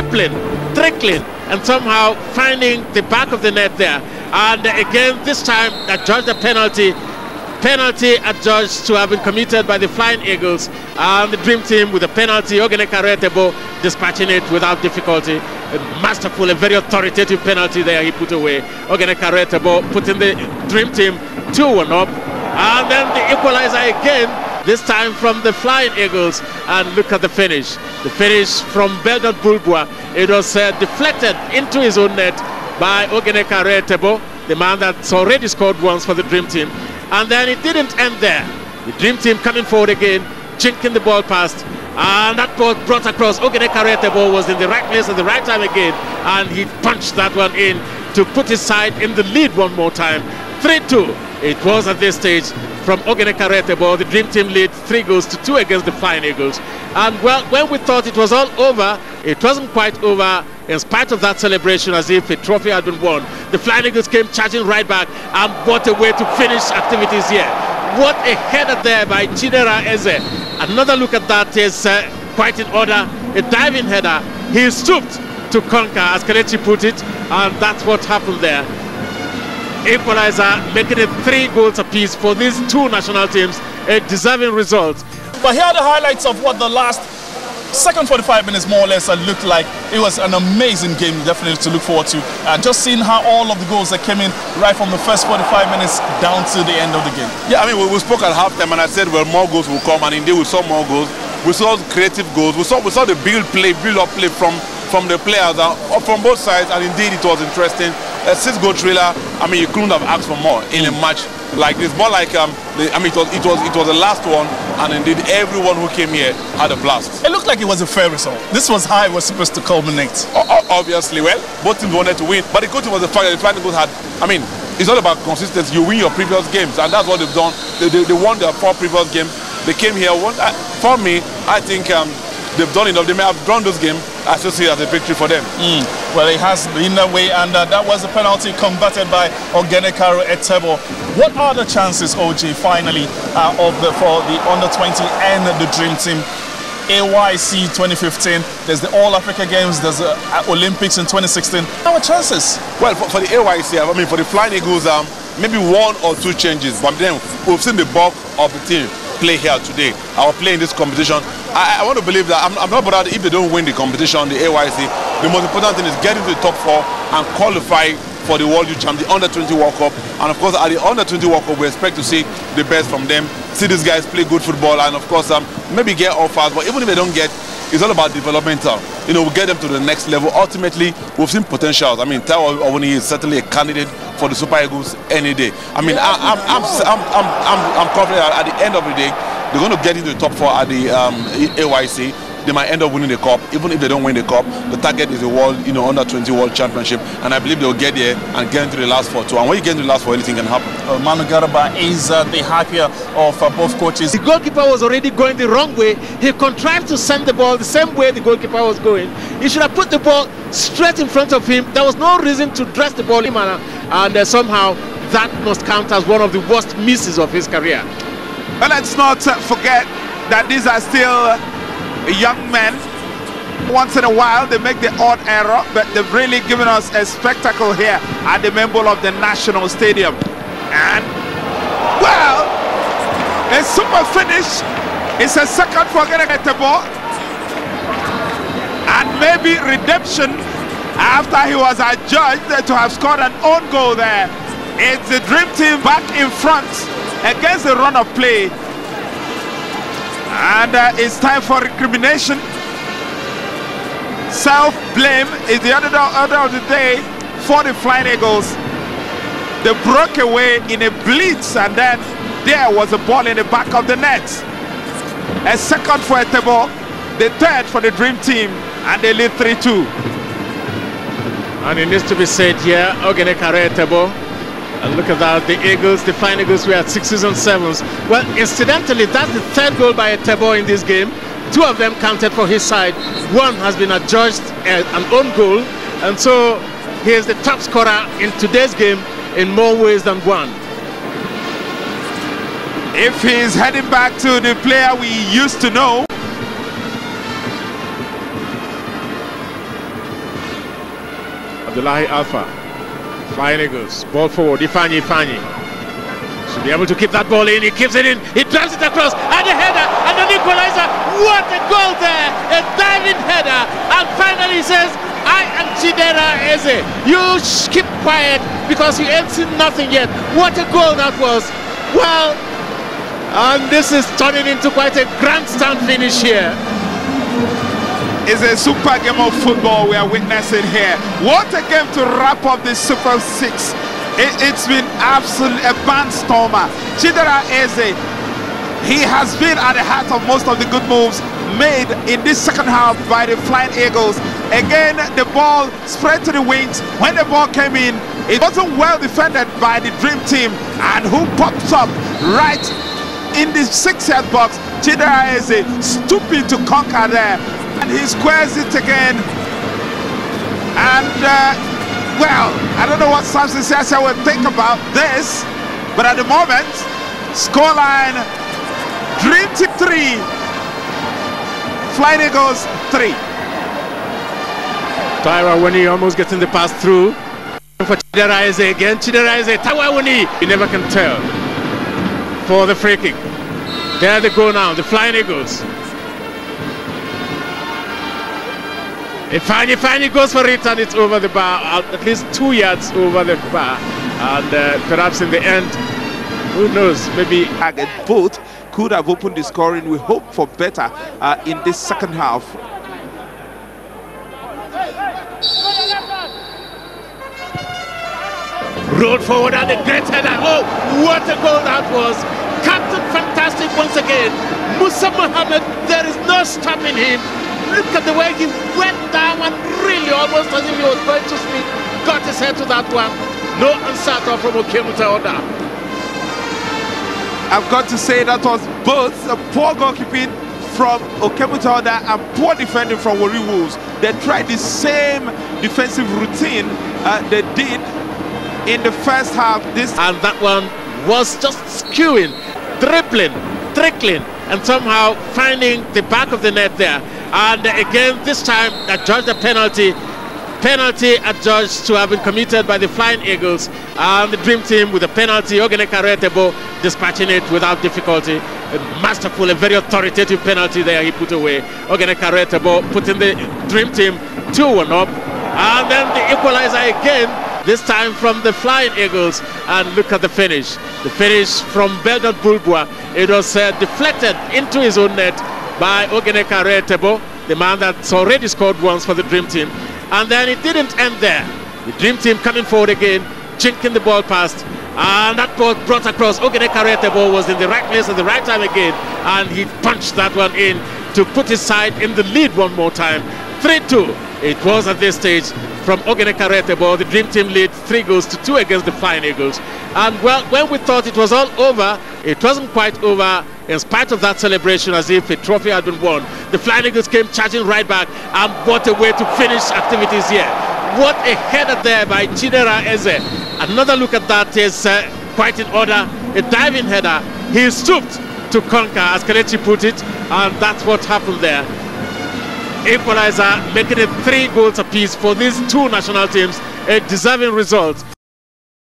trickling, and somehow finding the back of the net there. And again, this time adjudged the penalty adjudged to have been committed by the Flying Eagles, and the Dream Team with a penalty, Ogene Karetebo dispatching it without difficulty. A masterful, a very authoritative penalty there he put away. Ogene Karetebo putting the Dream Team 2-1 up, and then the equalizer again, this time from the Flying Eagles. And look at the finish. The finish from Beldad Bulbua. It was deflected into his own net by Ogene Karetebo, the man that's already scored once for the Dream Team. And then it didn't end there. The Dream Team coming forward again, jinking the ball past, and that ball brought across. Ogene Karetebo was in the right place at the right time again, and he punched that one in to put his side in the lead one more time. 3-2 it was at this stage from Ogene Karetebo. The Dream Team lead 3-2 against the Flying Eagles. And well, when we thought it was all over, it wasn't quite over. In spite of that celebration, as if a trophy had been won, the Flying Eagles came charging right back, and what a way to finish activities here. What a header there by Chidera Eze. Another look at that is quite in order. A diving header. He stooped to conquer, as Kelechi put it, and that's what happened there. Equalizer, making it 3 goals apiece for these two national teams. A deserving result. But here are the highlights of what the last second 45 minutes more or less looked like. It was an amazing game, definitely to look forward to. And just seeing how all of the goals that came in right from the first 45 minutes down to the end of the game. Yeah, I mean, we spoke at halftime, and I said, well, more goals will come, and indeed we saw more goals. We saw creative goals. We saw the build-up play from the players from both sides, and indeed it was interesting. A 6-goal thriller. I mean, you couldn't have asked for more in a match like this. More like I mean, it was the last one, and indeed everyone who came here had a blast. It looked like it was a fair result. This was how it was supposed to culminate. Obviously, well, both teams wanted to win, but the good thing was the fact that the Flying Eagles had. I mean, it's all about consistency. You win your previous games, and that's what they've done. They won their 4 previous games. They came here. For me, I think they've done enough. They may have drawn those games. I still see it as a victory for them. Well, it has been that way, and that was a penalty converted by Ogene Karetebo. What are the chances, OJ, finally, for the under-20 and the Dream Team? AYC 2015, there's the All-Africa Games, there's the Olympics in 2016. How are chances? Well, for the AYC, I mean, for the Flying Eagles, maybe 1 or 2 changes, but then we've seen the bulk of the team play here today. I will play in this competition. I want to believe that I'm not bothered if they don't win the competition, the AYC. The most important thing is getting to the top 4 and qualify for the World Youth Champ, the Under-20 World Cup. And of course, at the Under-20 World Cup, we expect to see the best from them, see these guys play good football, and of course, maybe get offers. But even if they don't get, it's all about developmental. You know, we get them to the next level. Ultimately, we've seen potentials. I mean, Taiwo Awoniyi is certainly a candidate for the Super Eagles any day. I mean, I'm confident that at the end of the day, they're going to get into the top 4 at the AYC. They might end up winning the cup. Even if they don't win the cup, the target is the world, under-20 World Championship, and I believe they'll get there and get into the last 4 too. And when you get into the last 4, anything can happen. Manu Garba is the happier of both coaches. The goalkeeper was already going the wrong way. He contrived to send the ball the same way the goalkeeper was going. He should have put the ball straight in front of him. There was no reason to dress the ball in manner, and somehow that must count as one of the worst misses of his career. But let's not forget that these are still young men. Once in a while they make the odd error, but they've really given us a spectacle here at the main bowl of the National Stadium. And well, a super finish. It's a second for Karetebo, and maybe redemption after he was adjudged to have scored an own goal there. It's the Dream Team back in front against the run of play. And it's time for recrimination. Self-blame is the order of the day for the Flying Eagles. They broke away in a blitz, and then there was a ball in the back of the net. A second for Etebo, the third for the Dream Team, and they lead 3-2. And it needs to be said here, Ogene Karetebo. And look at that, the Eagles, the Flying Eagles were at 6s and 7s. Well, incidentally, that's the 3rd goal by Etebo in this game. 2 of them counted for his side. 1 has been adjudged an own goal. And so he is the top scorer in today's game in more ways than 1. If he's heading back to the player we used to know, Abdullahi Alpha. Flying Eagles. Ball forward. Ifanyi. Should be able to keep that ball in. He keeps it in. He drives it across. And a header. And an equalizer. What a goal there. A diving header. And finally he says, I am Chidera Eze. You keep quiet because you ain't seen nothing yet. What a goal that was. Well, and this is turning into quite a grandstand finish here. It's a super game of football we are witnessing here. What a game to wrap up this Super 6. It's been absolutely a barnstormer. Chidera Eze, he has been at the heart of most of the good moves made in this second half by the Flying Eagles. Again, the ball spread to the wings. When the ball came in, it wasn't well defended by the Dream Team. And who pops up right in the 6-yard box? Chidera Eze stooping to conquer there. And he squares it again. And, well, I don't know what Samson Siasa will think about this. But at the moment, scoreline, Dream Team 3, Flying Eagles 3. Taiwa Wani almost getting the pass through. For Chidera Eze again. Chidera Eze, Taiwa Wani. You never can tell. For the free kick. There they go now, the Flying Eagles. Ifanyi goes for it and it's over the bar, at least 2 yards over the bar. And perhaps in the end, who knows, maybe both could have opened the scoring. We hope for better in this second half. Rolled forward and a great header. Oh, what a goal that was. Captain Fantastic once again. Musa Mohammed, there is no stopping him. Look at the way he went down and really almost as if he was going to sleep. Got his head to that one. No answer from Udemezue Joshia. I've got to say that was both a poor goalkeeping from Udemezue Joshia and poor defending from Warri Wolves. They tried the same defensive routine they did in the first half. And that one was just skewing, dribbling, trickling, and somehow finding the back of the net there. And again, this time adjudged the penalty adjudged to have been committed by the Flying Eagles, and the Dream Team with a penalty. Ogenekaretebo dispatching it without difficulty. A masterful, a very authoritative penalty there he put away. Ogenekaretebo putting the Dream Team 2-1 up, and then the equalizer again, this time from the Flying Eagles. And look at the finish. The finish from Beldan Bulbua. It was deflected into his own net by Ogenekaretebo, the man that's already scored once for the Dream Team. And then it didn't end there. The Dream Team coming forward again, jinking the ball past, and that ball brought across. Ogenekaretebo was in the right place at the right time again, and he punched that one in to put his side in the lead one more time. 3-2 it was at this stage from Ogenekaretebo. The Dream Team lead 3-2 against the Flying Eagles. And well, when we thought it was all over, it wasn't quite over. In spite of that celebration, as if a trophy had been won, the Flying Eagles came charging right back, and what a way to finish activities here. What a header there by Chidera Eze. Another look at that is quite in order. A diving header. He stooped to conquer, as Kelechi put it, and that's what happened there. Equalizer, making it 3 goals apiece for these two national teams. A deserving result.